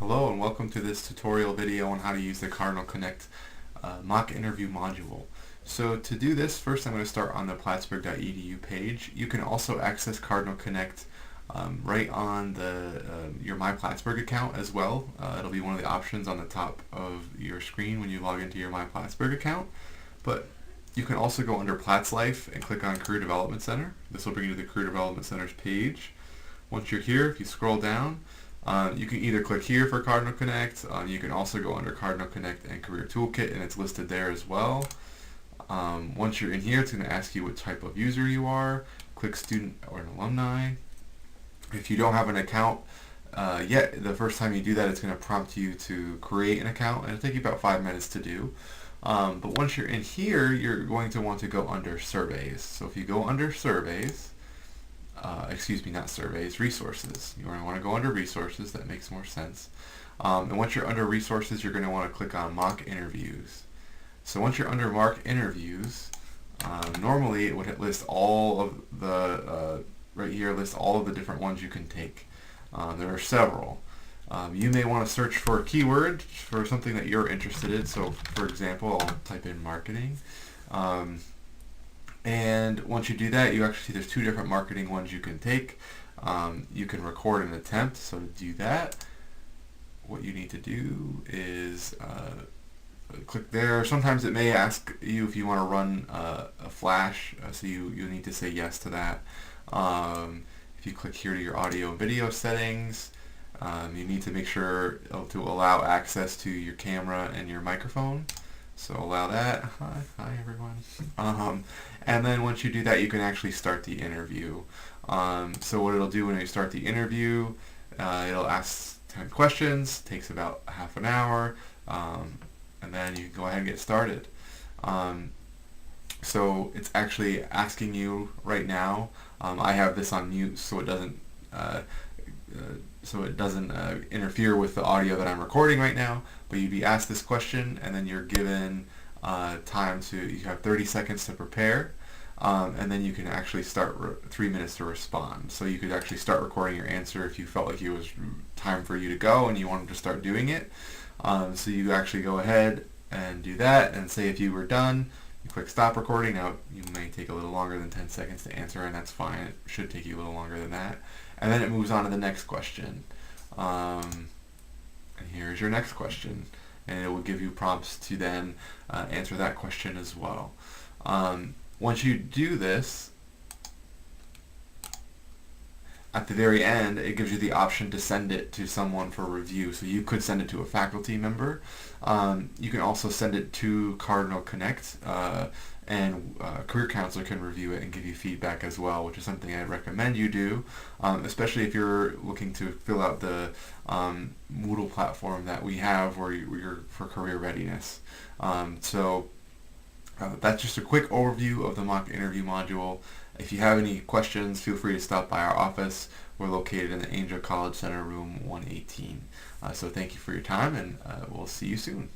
Hello and welcome to this tutorial video on how to use the CardinalConnect mock interview module. So to do this, first I'm going to start on the Plattsburgh.edu page. You can also access CardinalConnect right on your My Plattsburgh account as well. It'll be one of the options on the top of your screen when you log into your My Plattsburgh account. But you can also go under Platts Life and click on Career Development Center. This will bring you to the Career Development Center's page. Once you're here, if you scroll down, you can either click here for CardinalConnect. You can also go under CardinalConnect and Career Toolkit, and it's listed there as well. Once you're in here, it's going to ask you what type of user you are. Click Student or an Alumni. If you don't have an account yet, the first time you do that, it's going to prompt you to create an account, and it'll take you about 5 minutes to do. But once you're in here, you're going to want to go under Surveys. So if you go under Surveys, not surveys, resources. You're going to want to go under resources. That makes more sense. And once you're under resources, you're going to want to click on mock interviews. So once you're under mock interviews, normally it would list all of the, right here, list all of the different ones you can take. There are several. You may want to search for a keyword for something that you're interested in. So for example, I'll type in marketing. And once you do that, you actually see there's two different marketing ones you can take. You can record an attempt. So to do that, what you need to do is click there. Sometimes it may ask you if you want to run a flash, so you need to say yes to that. If you click here to your audio and video settings, you need to make sure to allow access to your camera and your microphone. So allow that. Hi everyone. And then once you do that, you can actually start the interview. So what it'll do when you start the interview, it'll ask 10 questions, takes about half an hour, and then you can go ahead and get started. So it's actually asking you right now. I have this on mute so it doesn't interfere with the audio that I'm recording right now, but you'd be asked this question, and then you're given you have 30 seconds to prepare, and then you can actually start 3 minutes to respond. So you could actually start recording your answer if you felt like it was time for you to go and you wanted to start doing it. So you actually go ahead and do that, and say if you were done, you click stop recording. Now you may take a little longer than 10 seconds to answer, and that's fine. It should take you a little longer than that. And then it moves on to the next question. And here's your next question. And it will give you prompts to then answer that question as well. Once you do this, at the very end, it gives you the option to send it to someone for review. So you could send it to a faculty member. You can also send it to CardinalConnect, and a career counselor can review it and give you feedback as well, which is something I recommend you do, especially if you're looking to fill out the Moodle platform that we have where you're for career readiness. That's just a quick overview of the mock interview module. If you have any questions, feel free to stop by our office. We're located in the Angel College Center, room 118. So thank you for your time, and we'll see you soon.